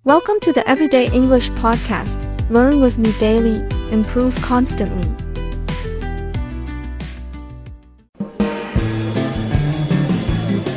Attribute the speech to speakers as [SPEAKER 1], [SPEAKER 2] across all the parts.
[SPEAKER 1] Welcome to the Everyday English Podcast. Learn with me daily, improve constantly.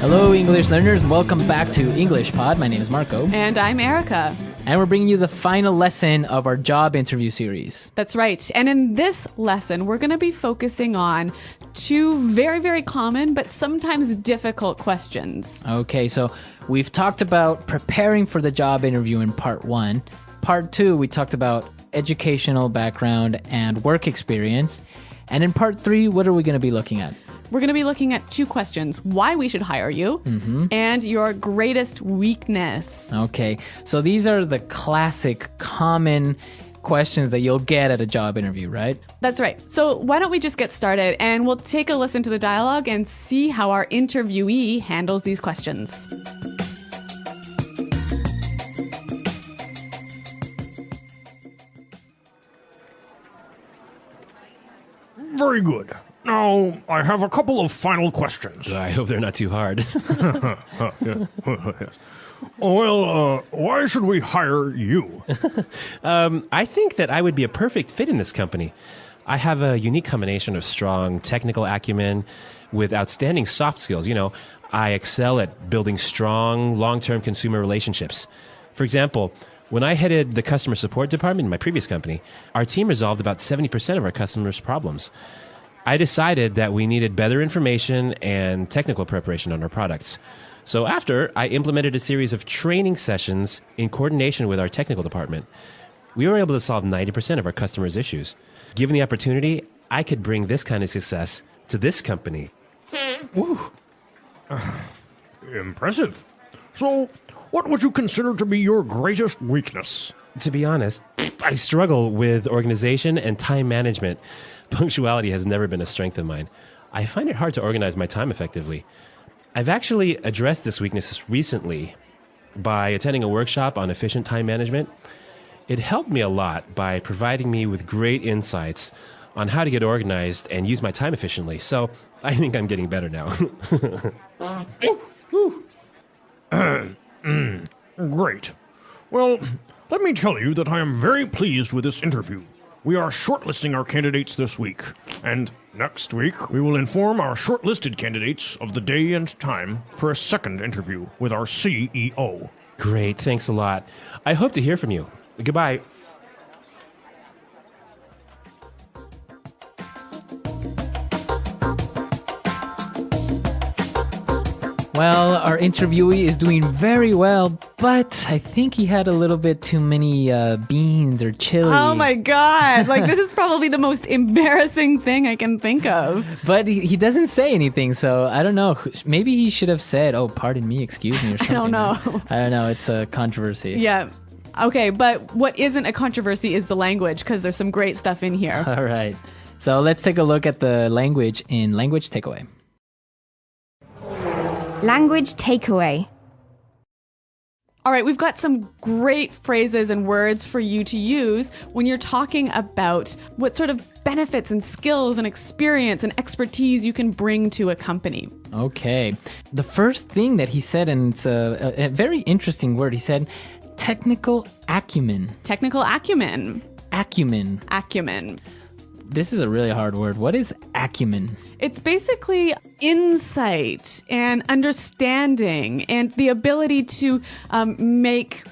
[SPEAKER 2] Hello, English learners. Welcome back to English Pod. My name is Marco.
[SPEAKER 3] And I'm Erica.
[SPEAKER 2] And we're bringing you the final lesson of our job interview series.
[SPEAKER 3] That's right. And in this lesson, we're going to be focusing on two very, very common but sometimes difficult questions.
[SPEAKER 2] Okay, so we've talked about preparing for the job interview in part 1. Part 2, we talked about educational background and work experience. And in part 3, what are we going to be looking at?
[SPEAKER 3] We're going to be looking at two questions: why we should hire you and your greatest weakness.
[SPEAKER 2] Okay, so these are the classic, common questions that you'll get at a job interview, right?
[SPEAKER 3] That's right. So why don't we just get started and we'll take a listen to the dialogue and see how our interviewee handles these questions.
[SPEAKER 4] Very good. Now, I have a couple of final questions.
[SPEAKER 5] I hope they're not too hard.
[SPEAKER 4] Well, why should we hire you?
[SPEAKER 5] I think that I would be a perfect fit in this company. I have a unique combination of strong technical acumen with outstanding soft skills. You know, I excel at building strong, long-term consumer relationships. For example, when I headed the customer support department in my previous company, our team resolved about 70% of our customers' problems. I decided that we needed better information and technical preparation on our products. So after, I implemented a series of training sessions in coordination with our technical department. We were able to solve 90% of our customers' issues. Given the opportunity, I could bring this kind of success to this company.
[SPEAKER 4] Woo. Impressive. So, what would you consider to be your greatest weakness?
[SPEAKER 5] To be honest, I struggle with organization and time management. Punctuality has never been a strength of mine. I find it hard to organize my time effectively. I've actually addressed this weakness recently by attending a workshop on efficient time management. It helped me a lot by providing me with great insights on how to get organized and use my time efficiently. So I think I'm getting better now.
[SPEAKER 4] Great. Well, let me tell you that I am very pleased with this interview. We are shortlisting our candidates this week, and next week we will inform our shortlisted candidates of the day and time for a second interview with our CEO.
[SPEAKER 5] Great, thanks a lot. I hope to hear from you. Goodbye.
[SPEAKER 2] Well, our interviewee is doing very well, but I think he had a little bit too many beans or chili.
[SPEAKER 3] Oh my God. Like, this is probably the most embarrassing thing I can think of.
[SPEAKER 2] But he doesn't say anything, so I don't know. Maybe he should have said, "Oh, pardon me, excuse me," or something.
[SPEAKER 3] I don't know.
[SPEAKER 2] I don't know. It's a controversy.
[SPEAKER 3] Yeah. Okay, but what isn't a controversy is the language, because there's some great stuff in here.
[SPEAKER 2] All right. So let's take a look at the language in Language Takeaway.
[SPEAKER 6] Language takeaway.
[SPEAKER 3] All right, we've got some great phrases and words for you to use when you're talking about what sort of benefits and skills and experience and expertise you can bring to a company.
[SPEAKER 2] Okay. The first thing that he said, and it's a very interesting word, he said technical acumen.
[SPEAKER 3] Technical acumen.
[SPEAKER 2] Acumen.
[SPEAKER 3] Acumen.
[SPEAKER 2] This is a really hard word. What is acumen?
[SPEAKER 3] It's basically insight and understanding and the ability to make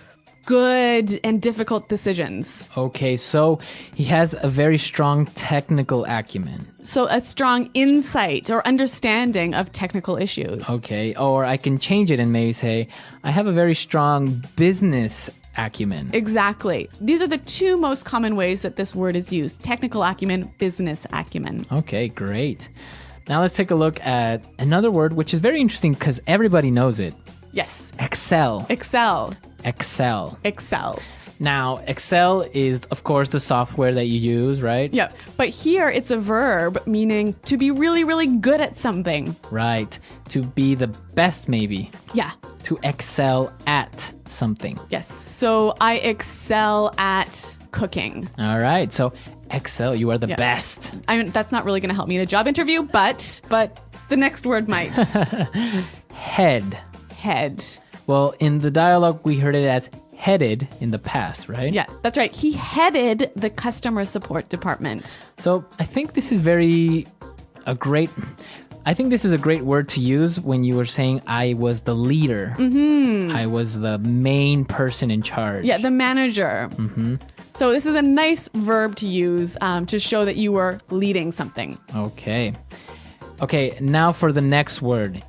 [SPEAKER 3] good and difficult decisions.
[SPEAKER 2] Okay, so he has a very strong technical acumen.
[SPEAKER 3] So a strong insight or understanding of technical issues.
[SPEAKER 2] Okay, or I can change it and maybe say, I have a very strong business acumen.
[SPEAKER 3] Exactly. These are the two most common ways that this word is used: technical acumen, business acumen.
[SPEAKER 2] Okay, great. Now let's take a look at another word, which is very interesting because everybody knows it.
[SPEAKER 3] Yes.
[SPEAKER 2] Excel.
[SPEAKER 3] Excel.
[SPEAKER 2] Excel.
[SPEAKER 3] Excel.
[SPEAKER 2] Now, Excel is, of course, the software that you use, right?
[SPEAKER 3] Yeah. But here it's a verb meaning to be really, really good at something.
[SPEAKER 2] Right. To be the best, maybe.
[SPEAKER 3] Yeah.
[SPEAKER 2] To excel at something.
[SPEAKER 3] Yes. So I excel at cooking.
[SPEAKER 2] All right. So excel, you are the best.
[SPEAKER 3] I mean, that's not really going to help me in a job interview, but the next word might.
[SPEAKER 2] Head.
[SPEAKER 3] Head.
[SPEAKER 2] Well, in the dialogue, we heard it as headed in the past, right?
[SPEAKER 3] Yeah, that's right. He headed the customer support department.
[SPEAKER 2] So I think this is a great word to use when you were saying I was the leader. I was the main person in charge.
[SPEAKER 3] Yeah, the manager. So this is a nice verb to use to show that you were leading something.
[SPEAKER 2] Okay, now for the next word.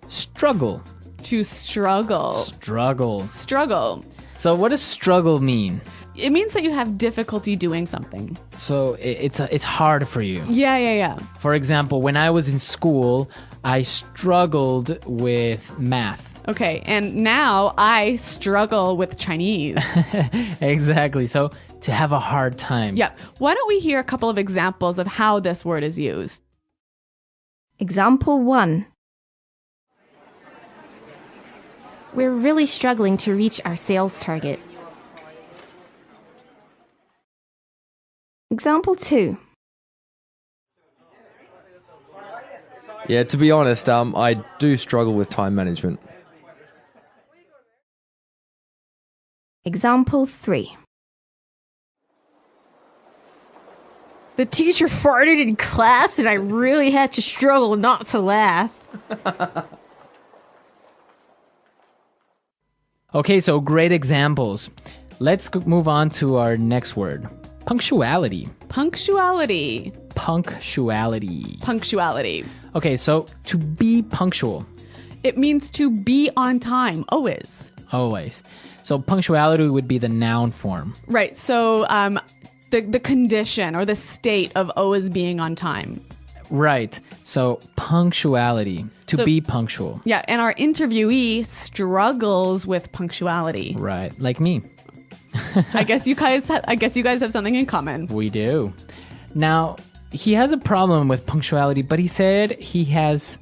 [SPEAKER 2] Struggle.
[SPEAKER 3] To struggle.
[SPEAKER 2] Struggle. So what does struggle mean?
[SPEAKER 3] It means that you have difficulty doing something.
[SPEAKER 2] So it's hard for you.
[SPEAKER 3] Yeah.
[SPEAKER 2] For example, when I was in school, I struggled with math.
[SPEAKER 3] Okay, and now I struggle with Chinese.
[SPEAKER 2] Exactly. So to have a hard time.
[SPEAKER 3] Yeah. Why don't we hear a couple of examples of how this word is used?
[SPEAKER 6] Example 1. We're really struggling to reach our sales target. Example 2.
[SPEAKER 7] Yeah, to be honest, I do struggle with time management.
[SPEAKER 6] Example 3.
[SPEAKER 8] The teacher farted in class and I really had to struggle not to laugh.
[SPEAKER 2] Okay, so great examples. Let's move on to our next word. Punctuality.
[SPEAKER 3] Punctuality.
[SPEAKER 2] Okay, so to be punctual.
[SPEAKER 3] It means to be on time, always.
[SPEAKER 2] So punctuality would be the noun form.
[SPEAKER 3] Right, so the condition or the state of always being on time.
[SPEAKER 2] Right, so punctuality, to be punctual.
[SPEAKER 3] Yeah, and our interviewee struggles with punctuality.
[SPEAKER 2] Right, like me.
[SPEAKER 3] I guess you guys have something in common.
[SPEAKER 2] We do. Now, he has a problem with punctuality, but he said he has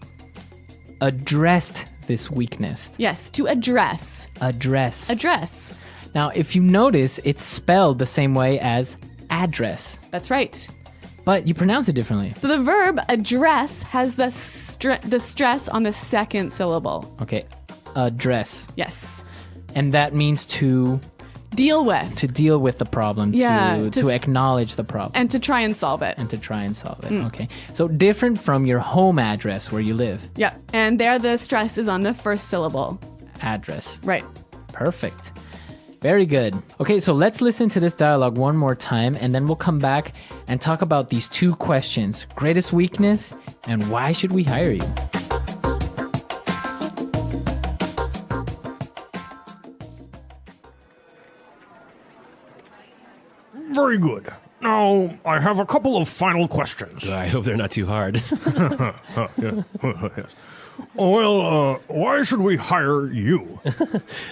[SPEAKER 2] addressed this weakness.
[SPEAKER 3] Yes, to address.
[SPEAKER 2] Address. Now, if you notice, it's spelled the same way as address.
[SPEAKER 3] That's right.
[SPEAKER 2] But you pronounce it differently.
[SPEAKER 3] So the verb address has the stress on the second syllable.
[SPEAKER 2] Okay, address.
[SPEAKER 3] Yes.
[SPEAKER 2] And that means to
[SPEAKER 3] deal with.
[SPEAKER 2] To deal with the problem.
[SPEAKER 3] Yeah.
[SPEAKER 2] To acknowledge the problem.
[SPEAKER 3] And to try and solve it.
[SPEAKER 2] Okay. So different from your home address where you live.
[SPEAKER 3] Yeah. And there the stress is on the first syllable.
[SPEAKER 2] Address.
[SPEAKER 3] Right.
[SPEAKER 2] Perfect. Very good. Okay, so let's listen to this dialogue one more time, and then we'll come back and talk about these two questions: greatest weakness and why should we hire you?
[SPEAKER 4] Very good. Now, I have a couple of final questions.
[SPEAKER 5] I hope they're not too hard.
[SPEAKER 4] Yes. Well, why should we hire you?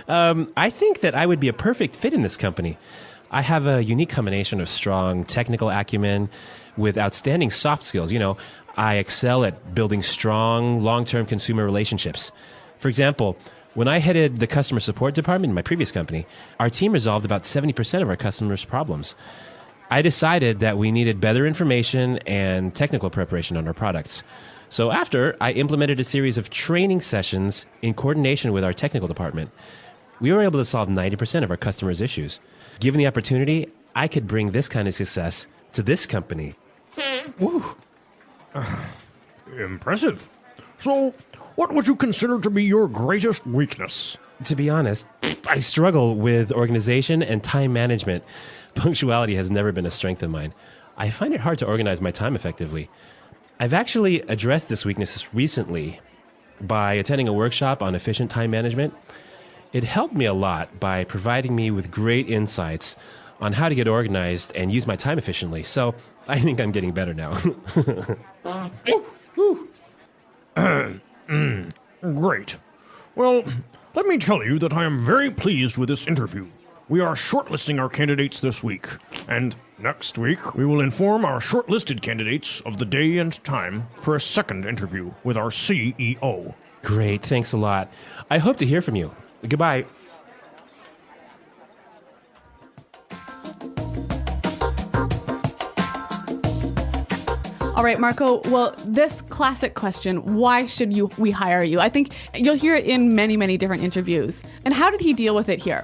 [SPEAKER 5] I think that I would be a perfect fit in this company. I have a unique combination of strong technical acumen with outstanding soft skills. I excel at building strong, long-term consumer relationships. For example, when I headed the customer support department in my previous company, our team resolved about 70% of our customers' problems. I decided that we needed better information and technical preparation on our products. So after, I implemented a series of training sessions in coordination with our technical department. We were able to solve 90% of our customers' issues. Given the opportunity, I could bring this kind of success to this company.
[SPEAKER 4] Woo. Impressive. So, what would you consider to be your greatest weakness?
[SPEAKER 5] To be honest, I struggle with organization and time management. Punctuality has never been a strength of mine. I find it hard to organize my time effectively. I've actually addressed this weakness recently by attending a workshop on efficient time management. It helped me a lot by providing me with great insights on how to get organized and use my time efficiently. So I think I'm getting better now.
[SPEAKER 4] Great. Well, let me tell you that I am very pleased with this interview. We are shortlisting our candidates this week, and next week we will inform our shortlisted candidates of the day and time for a second interview with our CEO.
[SPEAKER 5] Great, thanks a lot. I hope to hear from you. Goodbye.
[SPEAKER 3] All right, Marco. Well, this classic question, why should we hire you? I think you'll hear it in many, many different interviews. And how did he deal with it here?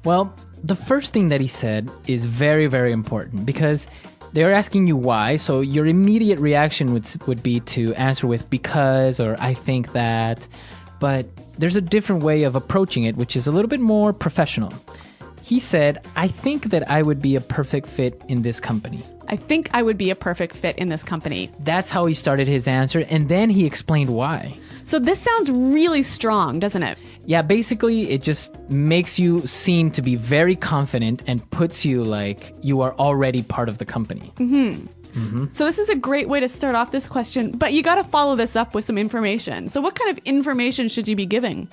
[SPEAKER 2] Well, the first thing that he said is very, very important because they're asking you why. So your immediate reaction would be to answer with because or I think that. But there's a different way of approaching it, which is a little bit more professional. He said, I think that I would be a perfect fit in this company.
[SPEAKER 3] I think I would be a perfect fit in this company.
[SPEAKER 2] That's how he started his answer, and then he explained why.
[SPEAKER 3] So this sounds really strong, doesn't it?
[SPEAKER 2] Yeah, basically, it just makes you seem to be very confident and puts you like you are already part of the company.
[SPEAKER 3] So this is a great way to start off this question, but you got to follow this up with some information. So what kind of information should you be giving?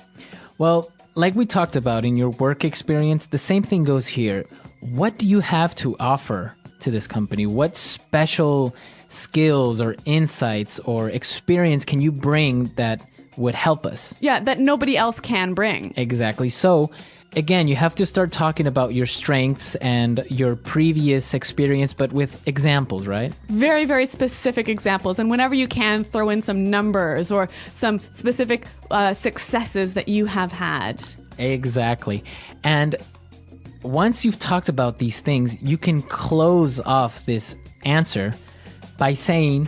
[SPEAKER 2] Well, like we talked about in your work experience, the same thing goes here. What do you have to offer to this company? What special skills or insights or experience can you bring that would help us?
[SPEAKER 3] Yeah, that nobody else can bring.
[SPEAKER 2] Exactly. So, again, you have to start talking about your strengths and your previous experience, but with examples, right?
[SPEAKER 3] Very, very specific examples. And whenever you can, throw in some numbers or some specific successes that you have had.
[SPEAKER 2] Exactly. And once you've talked about these things, you can close off this answer by saying,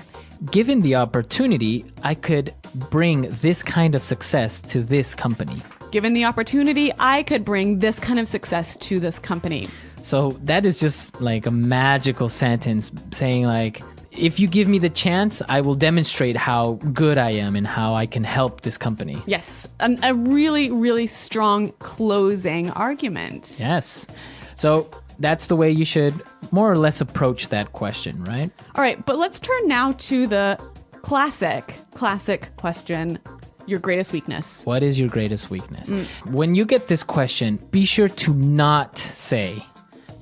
[SPEAKER 2] given the opportunity, I could bring this kind of success to this company.
[SPEAKER 3] Given the opportunity, I could bring this kind of success to this company.
[SPEAKER 2] So that is just like a magical sentence saying like, if you give me the chance, I will demonstrate how good I am and how I can help this company.
[SPEAKER 3] Yes, a really, really strong closing argument.
[SPEAKER 2] Yes. So that's the way you should more or less approach that question, right?
[SPEAKER 3] All right, but let's turn now to the classic question, your greatest weakness.
[SPEAKER 2] What is your greatest weakness? When you get this question, be sure to not say,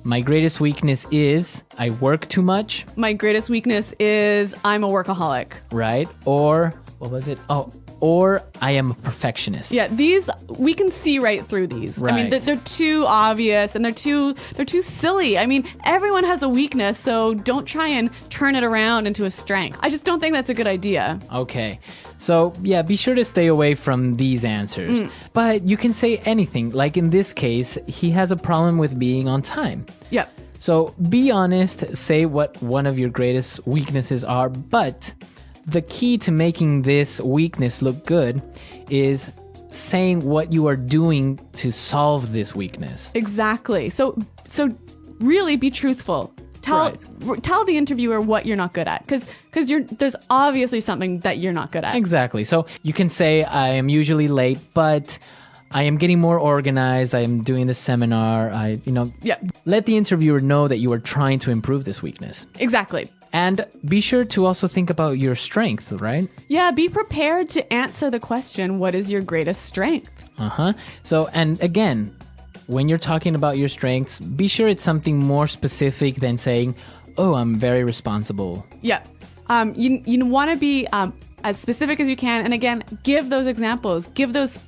[SPEAKER 2] my greatest weakness is I work too much.
[SPEAKER 3] My greatest weakness is I'm a workaholic.
[SPEAKER 2] Right? Or, what was it? Oh, or I am a perfectionist.
[SPEAKER 3] Yeah, these, we can see right through these. I mean,
[SPEAKER 2] Right.
[SPEAKER 3] they're too obvious and they're too silly. I mean, everyone has a weakness, so don't try and turn it around into a strength. I just don't think that's a good idea.
[SPEAKER 2] Okay. So, yeah, be sure to stay away from these answers. But you can say anything. Like in this case, he has a problem with being on time.
[SPEAKER 3] Yep.
[SPEAKER 2] So be honest, say what one of your greatest weaknesses are, but the key to making this weakness look good is saying what you are doing to solve this weakness.
[SPEAKER 3] Exactly. So really be truthful. Tell the interviewer what you're not good at, because there's obviously something that you're not good at.
[SPEAKER 2] Exactly. So you can say, I am usually late, but I am getting more organized. I am doing the seminar.
[SPEAKER 3] Yeah.
[SPEAKER 2] Let the interviewer know that you are trying to improve this weakness.
[SPEAKER 3] Exactly.
[SPEAKER 2] And be sure to also think about your strength, right?
[SPEAKER 3] Yeah, be prepared to answer the question, what is your greatest strength?
[SPEAKER 2] So, and again, when you're talking about your strengths, be sure it's something more specific than saying, oh, I'm very responsible.
[SPEAKER 3] Yeah. You want to be as specific as you can. And again, give those examples, give those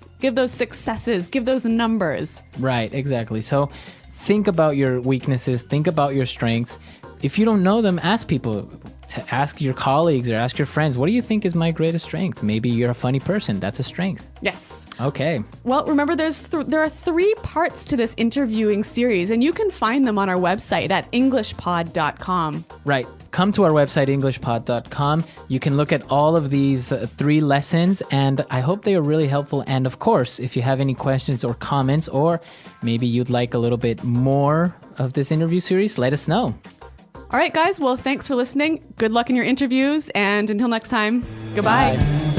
[SPEAKER 3] successes, give those numbers.
[SPEAKER 2] Right, exactly. So think about your weaknesses, think about your strengths. If you don't know them, ask people, to ask your colleagues or ask your friends, what do you think is my greatest strength? Maybe you're a funny person. That's a strength.
[SPEAKER 3] Yes.
[SPEAKER 2] Okay.
[SPEAKER 3] Well, remember, there are 3 parts to this interviewing series, and you can find them on our website at englishpod.com.
[SPEAKER 2] Right. Come to our website, englishpod.com. You can look at all of these 3 lessons, and I hope they are really helpful. And of course, if you have any questions or comments, or maybe you'd like a little bit more of this interview series, let us know.
[SPEAKER 3] All right, guys. Well, thanks for listening. Good luck in your interviews, and until next time, goodbye.
[SPEAKER 2] Bye.